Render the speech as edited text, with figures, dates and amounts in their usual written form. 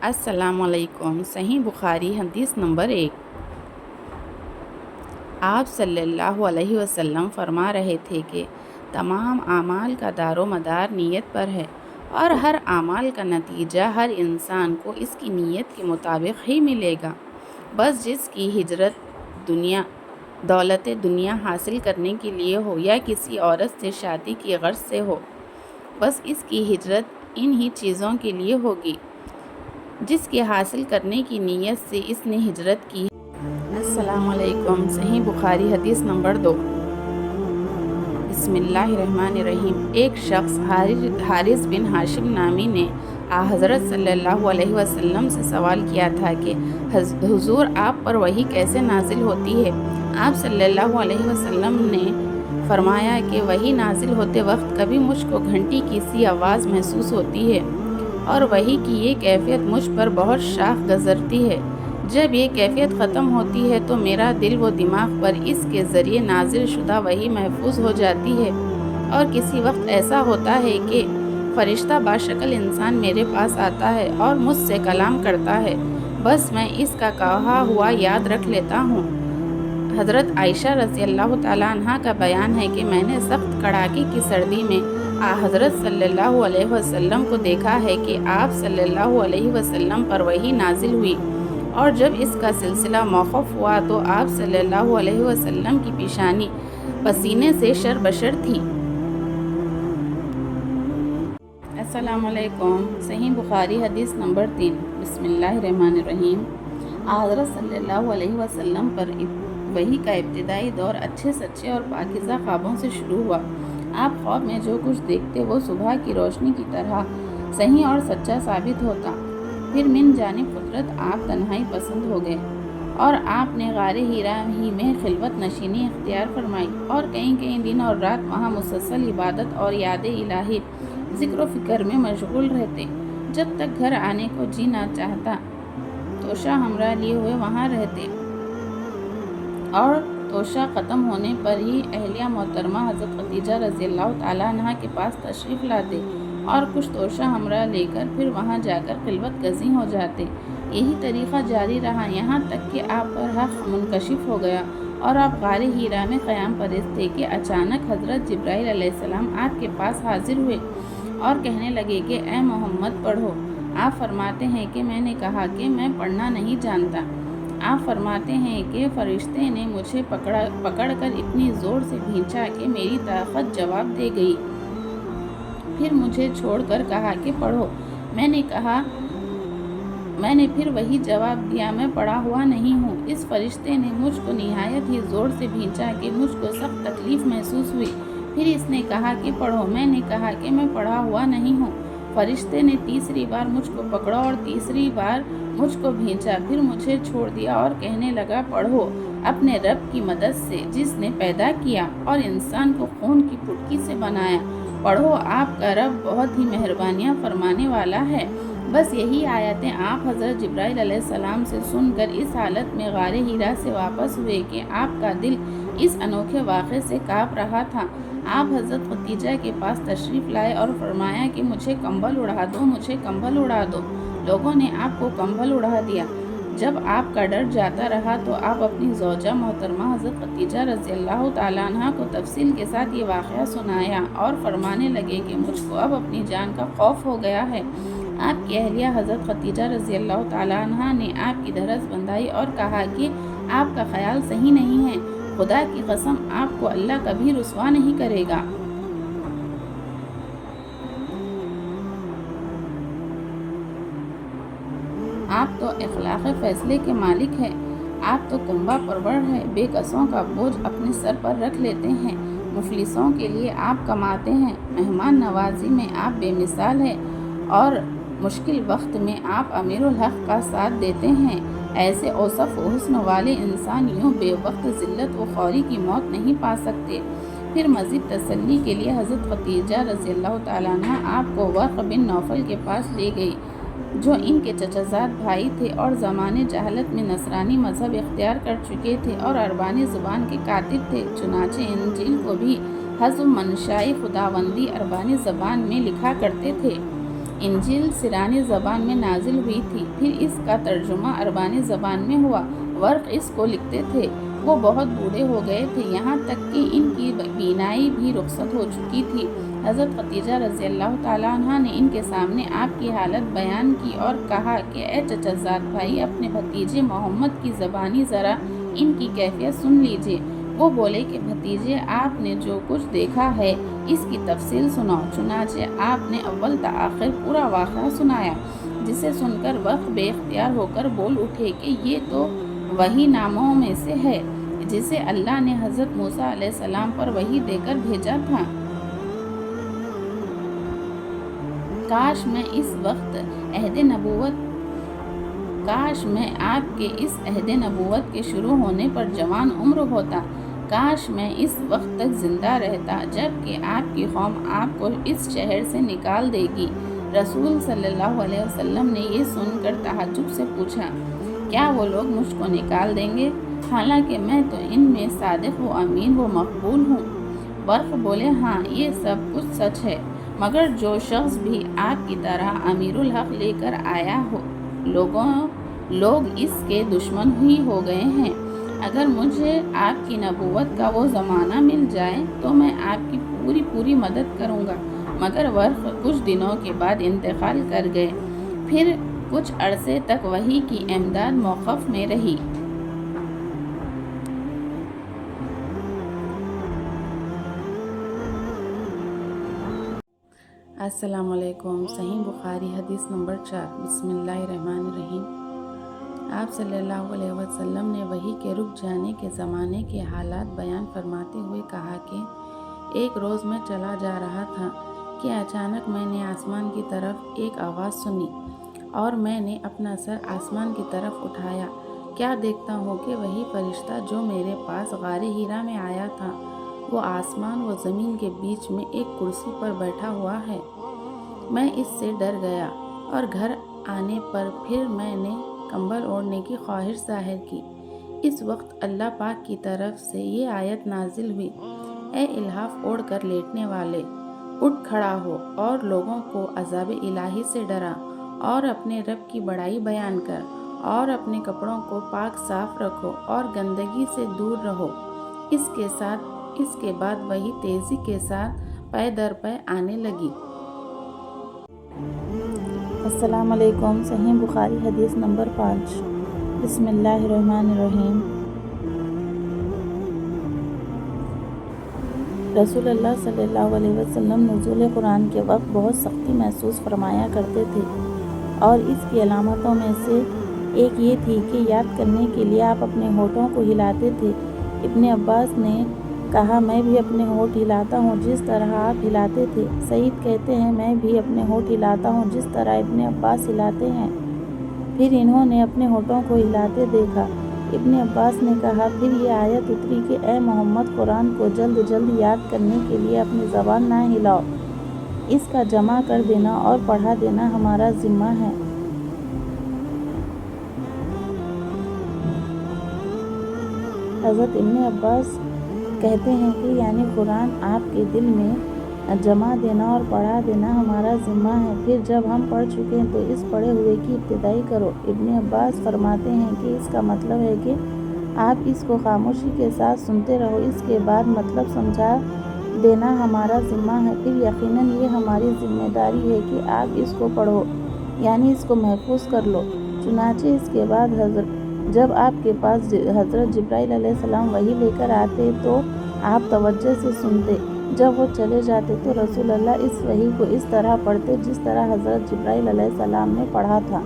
السلام علیکم۔ صحیح بخاری حدیث نمبر 1۔ آپ صلی اللہ علیہ وسلم فرما رہے تھے کہ تمام اعمال کا دار و مدار نیت پر ہے، اور ہر اعمال کا نتیجہ ہر انسان کو اس کی نیت کے مطابق ہی ملے گا۔ بس جس کی ہجرت دولت دنیا حاصل کرنے کے لیے ہو یا کسی عورت سے شادی کی غرض سے ہو، بس اس کی ہجرت ان ہی چیزوں کے لیے ہوگی جس کے حاصل کرنے کی نیت سے اس نے ہجرت کی ہے۔ السلام علیکم۔ صحیح بخاری حدیث نمبر 2۔ بسم اللہ الرحمن الرحیم۔ ایک شخص حارث بن ہاشم نامی نے حضرت صلی اللہ علیہ وسلم سے سوال کیا تھا کہ حضور، آپ پر وحی کیسے نازل ہوتی ہے؟ آپ صلی اللہ علیہ وسلم نے فرمایا کہ وحی نازل ہوتے وقت کبھی مجھ کو گھنٹی کی سی آواز محسوس ہوتی ہے، اور وحی کی یہ کیفیت مجھ پر بہت شاخ گزرتی ہے۔ جب یہ کیفیت ختم ہوتی ہے تو میرا دل و دماغ پر اس کے ذریعے نازل شدہ وحی محفوظ ہو جاتی ہے، اور کسی وقت ایسا ہوتا ہے کہ فرشتہ باشکل انسان میرے پاس آتا ہے اور مجھ سے کلام کرتا ہے، بس میں اس کا کہا ہوا یاد رکھ لیتا ہوں۔ حضرت عائشہ رضی اللہ تعالیٰ عنہ کا بیان ہے کہ میں نے سخت کڑاکے کی سردی میں حضرت صلی اللہ علیہ وسلم کو دیکھا ہے کہ آپ صلی اللہ علیہ وسلم پر وحی نازل ہوئی، اور جب اس کا سلسلہ موقوف ہوا تو آپ صلی اللہ علیہ وسلم کی پیشانی پسینے سے شربشر تھی۔ السلام علیکم۔ صحیح بخاری حدیث نمبر 3۔ بسم اللہ الرحمن الرحیم۔ حضرت صلی اللہ علیہ وسلم پر وحی کا ابتدائی دور اچھے سچے اور پاکیزہ خوابوں سے شروع ہوا۔ آپ خواب میں جو کچھ دیکھتے وہ صبح کی روشنی کی طرح صحیح اور سچا ثابت ہوتا۔ پھر من جانب قدرت آپ تنہائی پسند ہو گئے، اور آپ نے غار حرا ہی میں خلوت نشینی اختیار فرمائی، اور کئی دن اور رات وہاں مسلسل عبادت اور یاد الہی ذکر و فکر میں مشغول رہتے، جب تک گھر آنے کو جی نہ چاہتا۔ توشہ ہمراہ لیے ہوئے وہاں رہتے، اور توشہ ختم ہونے پر ہی اہلیہ محترمہ حضرت خدیجہ رضی اللہ تعالیٰ عنہ کے پاس تشریف لاتے، اور کچھ توشہ ہمراہ لے کر پھر وہاں جا کر خلوت گزیں ہو جاتے۔ یہی طریقہ جاری رہا یہاں تک کہ آپ پر حق منکشف ہو گیا، اور آپ غار حرا میں قیام پرست تھے کہ اچانک حضرت جبرائیل علیہ السلام آپ کے پاس حاضر ہوئے اور کہنے لگے کہ اے محمد پڑھو۔ آپ فرماتے ہیں کہ میں نے کہا کہ میں پڑھنا نہیں جانتا۔ آپ فرماتے ہیں کہ فرشتے نے مجھے پکڑ کر اتنی زور سے کھینچا کہ میری طاقت جواب دے گئی، پھر مجھے چھوڑ کر کہا کہ پڑھو۔ میں نے پھر وہی جواب دیا، میں پڑھا ہوا نہیں ہوں۔ اس فرشتے نے مجھ کو نہایت ہی زور سے کھینچا کہ مجھ کو سخت تکلیف محسوس ہوئی، پھر اس نے کہا کہ پڑھو۔ میں نے کہا کہ میں پڑھا ہوا نہیں ہوں۔ فرشتے نے تیسری بار مجھ کو پکڑا اور تیسری بار مجھ کو کھینچا، پھر مجھے چھوڑ دیا اور کہنے لگا پڑھو اپنے رب کی مدد سے جس نے پیدا کیا اور انسان کو خون کی پھٹکی سے بنایا، پڑھو آپ کا رب بہت ہی مہربانیاں فرمانے والا ہے۔ بس یہی آیتیں آپ حضرت جبرائیل علیہ السلام سے سن کر اس حالت میں غار حرا سے واپس ہوئے کہ آپ کا دل اس انوکھے واقعے سے کانپ رہا تھا۔ آپ حضرت خدیجہ کے پاس تشریف لائے اور فرمایا کہ مجھے کمبل اڑا دو، مجھے کمبل اڑا دو۔ لوگوں نے آپ کو کمبل اڑا دیا۔ جب آپ کا ڈر جاتا رہا تو آپ اپنی زوجہ محترمہ حضرت خدیجہ رضی اللہ تعالیٰ عنہ کو تفصیل کے ساتھ یہ واقعہ سنایا اور فرمانے لگے کہ مجھ کو اب اپنی جان کا خوف ہو گیا ہے۔ آپ کی اہلیہ حضرت خدیجہ رضی اللہ تعالیٰ عنہ نے آپ کی دھڑس بندھائی اور کہا کہ آپ کا خیال صحیح نہیں ہے، خدا کی قسم آپ کو اللہ کبھی رسوا نہیں کرے گا۔ آپ تو اخلاق فیصلے کے مالک ہیں، آپ تو کنبہ پرور ہیں، بے کسوں کا بوجھ اپنے سر پر رکھ لیتے ہیں، مفلسوں کے لیے آپ کماتے ہیں، مہمان نوازی میں آپ بے مثال ہیں، اور مشکل وقت میں آپ امیر الحق کا ساتھ دیتے ہیں۔ ایسے اوصاف و حسن والے انسان یوں بے وقت ذلت و خواری کی موت نہیں پا سکتے۔ پھر مزید تسلی کے لیے حضرت خدیجہ رضی اللہ تعالیٰ عنہ آپ کو ورق بن نوفل کے پاس لے گئی، جو ان کے چچا زاد بھائی تھے اور زمانے جہالت میں نصرانی مذہب اختیار کر چکے تھے اور عربانی زبان کے کاتب تھے، چنانچہ انجیل کو بھی حسب منشائے خداوندی عربانی زبان میں لکھا کرتے تھے۔ انجیل سرانی زبان میں نازل ہوئی تھی، پھر اس کا ترجمہ عربانی زبان میں ہوا۔ ورق اس کو لکھتے تھے۔ وہ بہت بوڑھے ہو گئے تھے، یہاں تک کہ ان کی بینائی بھی رخصت ہو چکی تھی۔ حضرت خدیجہ رضی اللہ تعالیٰ عنہ نے ان کے سامنے آپ کی حالت بیان کی اور کہا کہ اے چچا زاد بھائی، اپنے بھتیجے محمد کی زبانی ذرا ان کی کیفیت سن لیجئے۔ وہ بولے کہ بھتیجے، آپ نے جو کچھ دیکھا ہے اس کی تفصیل سناؤ۔ چنانچہ آپ نے اول تا آخر پورا واقعہ سنایا، جسے سن کر وقت بے اختیار ہو کر بول اٹھے کہ یہ تو وحی ناموں میں سے ہے جسے اللہ نے حضرت موسیٰ علیہ السلام پر وحی دے کر بھیجا تھا۔ کاش میں آپ کے اس عہد نبوت کے شروع ہونے پر جوان عمر ہوتا۔ کاش میں اس وقت تک زندہ رہتا جب کہ آپ کی قوم آپ کو اس شہر سے نکال دے گی۔ رسول صلی اللہ علیہ وسلم نے یہ سن کر تعجب سے پوچھا، کیا وہ لوگ مجھ کو نکال دیں گے؟ حالانکہ میں تو ان میں صادق و امین و مقبول ہوں۔ برق بولے، ہاں، یہ سب کچھ سچ ہے، مگر جو شخص بھی آپ کی طرح امیر الحق لے کر آیا ہو، لوگ اس کے دشمن ہی ہو گئے ہیں۔ اگر مجھے آپ کی نبوت کا وہ زمانہ مل جائے تو میں آپ کی پوری مدد کروں گا۔ مگر ورق کچھ دنوں کے بعد انتقال کر گئے، پھر کچھ عرصے تک وحی کی امداد موقوف میں رہی۔ السلام علیکم۔ صحیح بخاری حدیث نمبر 4۔ بسم اللہ الرحمن الرحیم۔ آپ صلی اللہ علیہ وسلم نے وحی کے رک جانے کے زمانے کے حالات بیان فرماتے ہوئے کہا کہ ایک روز میں چلا جا رہا تھا کہ اچانک میں نے آسمان کی طرف ایک آواز سنی اور میں نے اپنا سر آسمان کی طرف اٹھایا۔ کیا دیکھتا ہوں کہ وہی فرشتہ جو میرے پاس غار حرا میں آیا تھا، وہ آسمان و زمین کے بیچ میں ایک کرسی پر بیٹھا ہوا ہے۔ میں اس سے ڈر گیا اور گھر آنے پر پھر میں نے کمبل اوڑھنے کی خواہش ظاہر کی۔ اس وقت اللہ پاک کی طرف سے یہ آیت نازل ہوئی، اے الحاف اوڑھ کر لیٹنے والے، اٹھ کھڑا ہو اور لوگوں کو عذاب الہی سے ڈرا اور اپنے رب کی بڑائی بیان کر اور اپنے کپڑوں کو پاک صاف رکھو اور گندگی سے دور رہو۔ اس کے بعد وہی تیزی کے ساتھ پے در پے آنے لگی۔ السلام علیکم۔ صحیح بخاری حدیث نمبر 5۔ بسم اللہ الرحمن الرحیم۔ رسول اللہ صلی اللہ علیہ وسلم نزول قرآن کے وقت بہت سختی محسوس فرمایا کرتے تھے، اور اس کی علامتوں میں سے ایک یہ تھی کہ یاد کرنے کے لیے آپ اپنے ہونٹوں کو ہلاتے تھے۔ ابن عباس نے کہا، میں بھی اپنے ہونٹ ہلاتا ہوں جس طرح آپ ہلاتے تھے۔ سعید کہتے ہیں، میں بھی اپنے ہونٹ ہلاتا ہوں جس طرح ابن عباس ہلاتے ہیں۔ پھر انہوں نے اپنے ہونٹوں کو ہلاتے دیکھا۔ ابن عباس نے کہا، پھر یہ آیت اتری کہ اے محمد، قرآن کو جلد یاد کرنے کے لیے اپنی زبان نہ ہلاؤ، اس کا جمع کر دینا اور پڑھا دینا ہمارا ذمہ ہے۔ حضرت ابن عباس کہتے ہیں کہ یعنی قرآن آپ کے دل میں جمع دینا اور پڑھا دینا ہمارا ذمہ ہے، پھر جب ہم پڑھ چکے تو اس پڑھے ہوئے کی ابتدائی کرو۔ ابن عباس فرماتے ہیں کہ اس کا مطلب ہے کہ آپ اس کو خاموشی کے ساتھ سنتے رہو، اس کے بعد مطلب سمجھا دینا ہمارا ذمہ ہے، پھر یقیناً یہ ہماری ذمہ داری ہے کہ آپ اس کو پڑھو، یعنی اس کو محفوظ کر لو۔ چنانچہ اس کے بعد جب آپ کے پاس حضرت جبرائیل علیہ السلام وحی لے کر آتے تو آپ توجہ سے سنتے، جب وہ چلے جاتے تو رسول اللہ اس وحی کو اس طرح پڑھتے جس طرح حضرت جبرائیل علیہ السلام نے پڑھا تھا۔